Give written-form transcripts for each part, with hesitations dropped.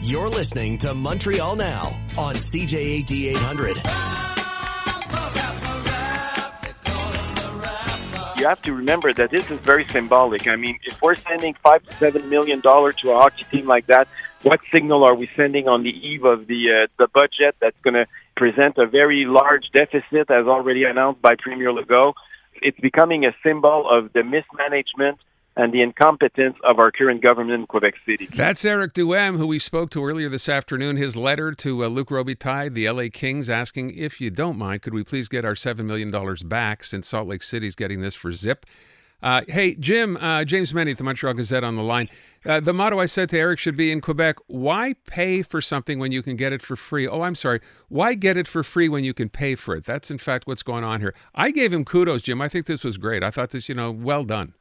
You're listening to Montreal Now on CJAD 800. You have to remember that this is very symbolic. I mean, if we're sending $5 to $7 million to a hockey team like that, what signal are we sending on the eve of the budget that's going to present a very large deficit, as already announced by Premier Legault? It's becoming a symbol of the mismanagement and the incompetence of our current government in Quebec City. That's Eric Duhaime, who we spoke to earlier this afternoon. His letter to Luc Robitaille, the LA Kings, asking, if you don't mind, could we please get our $7 million back since Salt Lake City's getting this for zip? Hey, Jim, James MENNIE at the Montreal Gazette on the line. The motto I said to Eric should be in Quebec, why pay for something when you can get it for free? Oh, I'm sorry. Why get it for free when you can pay for it? That's, in fact, what's going on here. I gave him kudos, Jim. I think this was great. I thought this, well done.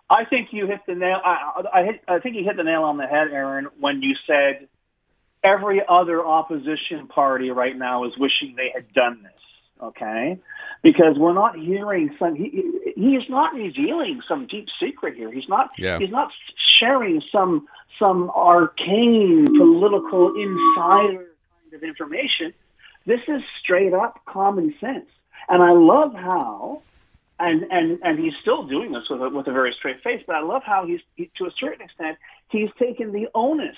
I think you hit the nail. I think you hit the nail on the head, Aaron, when you said every other opposition party right now is wishing they had done this. Okay, because we're not hearing some. He is not revealing some deep secret here. He's not. Yeah. He's not sharing some arcane political insider kind of information. This is straight up common sense, and I love how. And he's still doing this with a very straight face, but I love how he, to a certain extent, he's taken the onus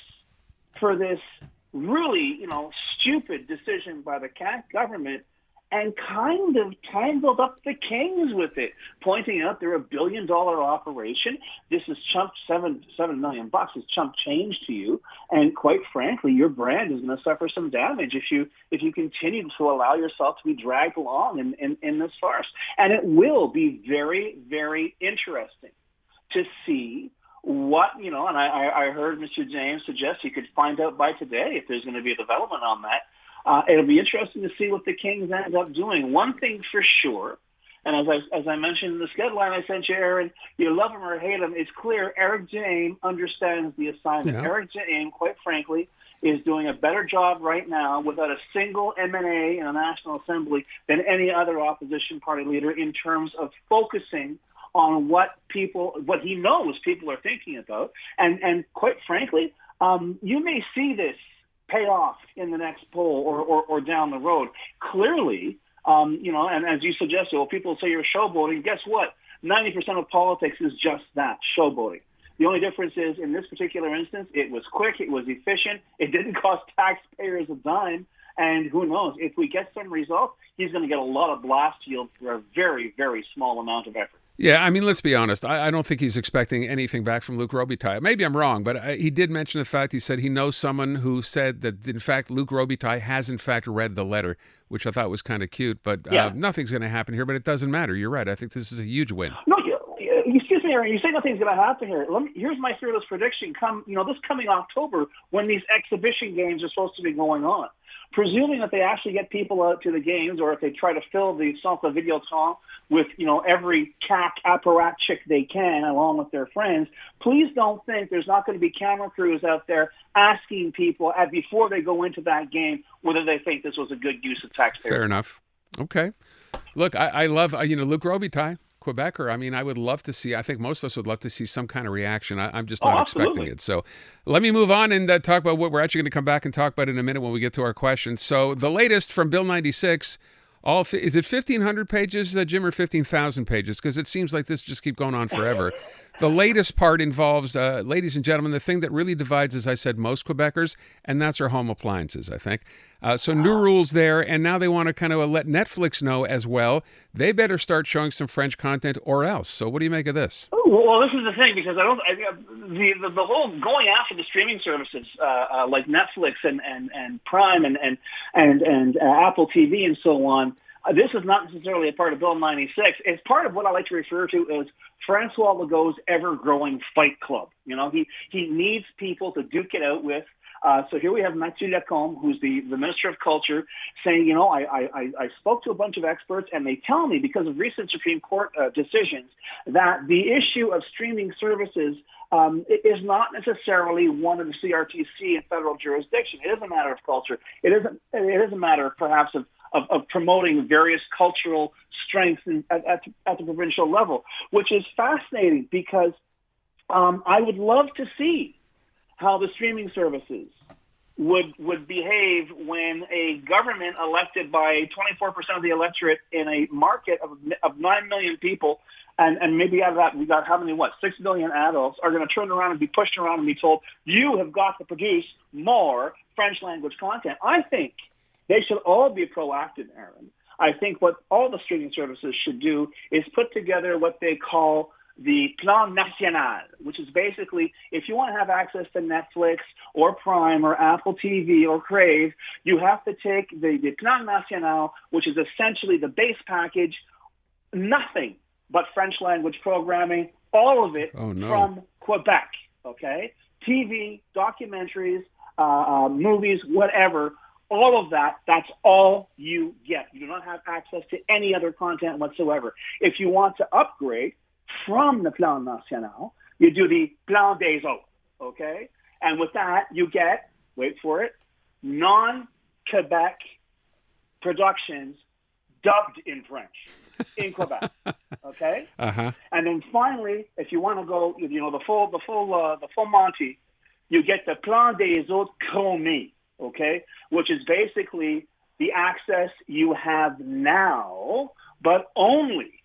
for this really, stupid decision by the government and kind of tangled up the Kings with it, pointing out they're $1 billion operation. This is chump $7 million is chump change to you, and quite frankly, your brand is going to suffer some damage if you continue to allow yourself to be dragged along in this farce. And it will be very, very interesting to see what, and I heard Mr. James suggest he could find out by today if there's going to be a development on that. It'll be interesting to see what the Kings end up doing. One thing for sure, and as I mentioned in the schedule line I sent you, Aaron, you love him or hate him, it's clear Eric Duhaime understands the assignment. Yeah. Eric Duhaime, quite frankly, is doing a better job right now without a single M&A in the National Assembly than any other opposition party leader in terms of focusing on what he knows people are thinking about. And quite frankly, you may see this pay off in the next poll or down the road. Clearly, and as you suggested, well, people say you're showboating. Guess what? 90% of politics is just that, showboating. The only difference is, in this particular instance, it was quick, it was efficient, it didn't cost taxpayers a dime, and who knows, if we get some results, he's going to get a lot of blast yield for a very, very small amount of effort. Yeah, I mean, let's be honest. I don't think he's expecting anything back from Luc Robitaille. Maybe I'm wrong, but he did mention the fact, he said he knows someone who said that, in fact, Luc Robitaille has, in fact, read the letter, which I thought was kind of cute. But nothing's going to happen here, but it doesn't matter. You're right. I think this is a huge win. No, excuse me, Aaron. You say nothing's going to happen here. Here's my fearless prediction. This coming October, when these exhibition games are supposed to be going on, presuming that they actually get people out to the games, or if they try to fill the Centre Vidéotron with, every CAC apparatchik they can, along with their friends, please don't think there's not going to be camera crews out there asking people before they go into that game whether they think this was a good use of taxpayers. Fair enough. Okay. Look, I love, Luc Robitaille, Quebecer. I mean, I would love to see, I think most of us would love to see some kind of reaction. I'm just not expecting it. So let me move on and talk about what we're actually going to come back and talk about in a minute when we get to our questions. So the latest from Bill 96, is it 1,500 pages, Jim, or 15,000 pages? Because it seems like this just keep going on forever. The latest part involves, ladies and gentlemen, the thing that really divides, as I said, most Quebecers, and that's our home appliances, I think. So new rules there, and now they want to kind of let Netflix know as well. They better start showing some French content or else. So what do you make of this? Well, this is the thing, because the whole going after the streaming services like Netflix and Prime and Apple TV and so on, this is not necessarily a part of Bill 96. It's part of what I like to refer to as Francois Legault's ever-growing fight club. He needs people to duke it out with. So here we have Mathieu Lacombe, who's the Minister of Culture, saying, I spoke to a bunch of experts, and they tell me, because of recent Supreme Court decisions, that the issue of streaming services is not necessarily one of the CRTC and federal jurisdiction. It is a matter of culture. It is a matter, perhaps, of promoting various cultural strengths at the provincial level, which is fascinating, because I would love to see how the streaming services would behave when a government elected by 24% of the electorate in a market of 9 million people, and maybe out of that we got how many, 6 million adults, are going to turn around and be pushed around and be told, you have got to produce more French language content. I think they should all be proactive, Aaron. I think what all the streaming services should do is put together what they call the Plan National, which is basically, if you want to have access to Netflix or Prime or Apple TV or Crave, you have to take the Plan National, which is essentially the base package, nothing but French language programming, all of it from Quebec, okay? TV, documentaries, movies, whatever, all of that, that's all you get. You do not have access to any other content whatsoever. If you want to upgrade from the Plan National, you do the Plan des Autres, okay? And with that, you get, wait for it, non-Quebec productions dubbed in French in Quebec, okay? Uh-huh. And then finally, if you want to go, the full Monty, you get the Plan des Autres chromé, okay? Which is basically the access you have now, but only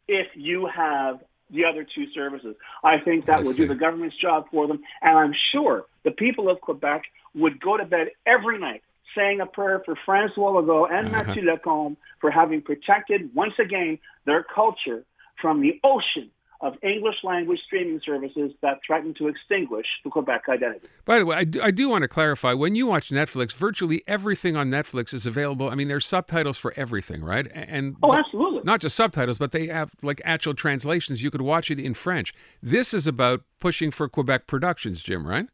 if you have the other two services. I think that would do the government's job for them, and I'm sure the people of Quebec would go to bed every night saying a prayer for François Legault and Mathieu Lacombe for having protected, once again, their culture from the ocean of English language streaming services that threaten to extinguish the Quebec identity. By the way, I do want to clarify, when you watch Netflix, virtually everything on Netflix is available. I mean, there's subtitles for everything, right? And absolutely. Not just subtitles, but they have like actual translations. You could watch it in French. This is about pushing for Quebec productions, Jim, right?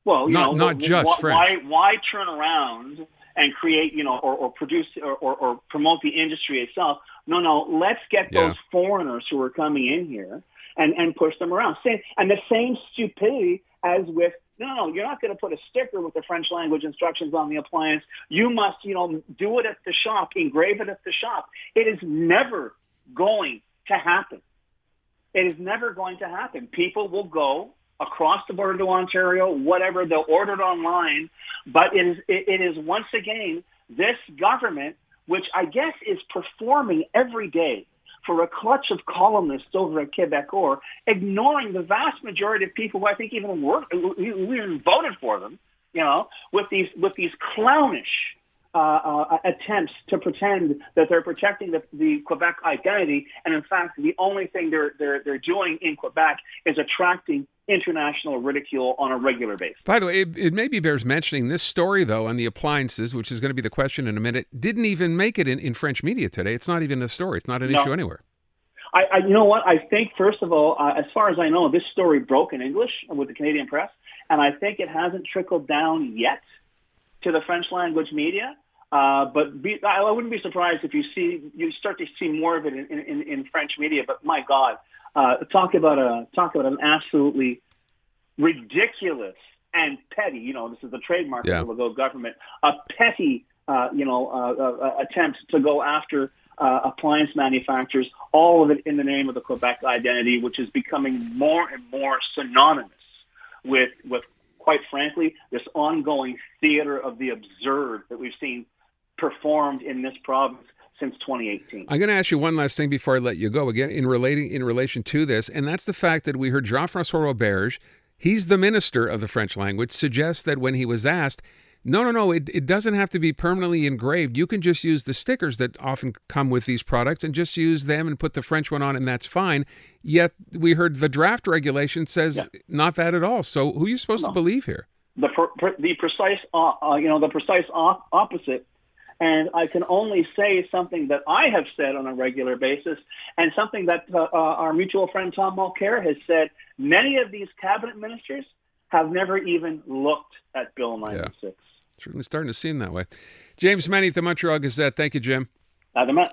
Well, not just French. Why turn around and create, or produce or promote the industry itself? No, let's get those foreigners who are coming in here and push them around. And the same stupidity as with, no, you're not going to put a sticker with the French language instructions on the appliance. You must, do it at the shop, engrave it at the shop. It is never going to happen. It is never going to happen. People will go across the border to Ontario, whatever, they'll order it online. But it is once again, this government, which I guess is performing every day for a clutch of columnists over at Quebecor, ignoring the vast majority of people who I think even voted for them, with these clownish attempts to pretend that they're protecting the Quebec identity, and in fact, the only thing they're doing in Quebec is attracting international ridicule on a regular basis. By the way, it maybe bears mentioning this story, though, on the appliances, which is going to be the question in a minute, didn't even make it in French media today. It's not even a story. It's not an issue anywhere. You know what? I think, first of all, as far as I know, this story broke in English with the Canadian press, and I think it hasn't trickled down yet to the French language media. But I wouldn't be surprised if you start to see more of it in French media. But my God, talk about an absolutely ridiculous and petty. This is the trademark of the Legault government. A petty, attempt to go after appliance manufacturers. All of it in the name of the Quebec identity, which is becoming more and more synonymous with quite frankly, this ongoing theater of the absurd that we've seen performed in this province since 2018. I'm going to ask you one last thing before I let you go, again, in relation to this, and that's the fact that we heard Jean-François Roberge, he's the minister of the French language, suggest that when he was asked, no, it doesn't have to be permanently engraved. You can just use the stickers that often come with these products and just use them and put the French one on, and that's fine. Yet we heard the draft regulation says not that at all. So who are you supposed to believe here? The precise opposite. And I can only say something that I have said on a regular basis, and something that our mutual friend Tom Mulcair has said. Many of these cabinet ministers have never even looked at Bill 96. Yeah. Certainly starting to seem that way. James MENNIE at the Montreal Gazette. Thank you, Jim. Adama.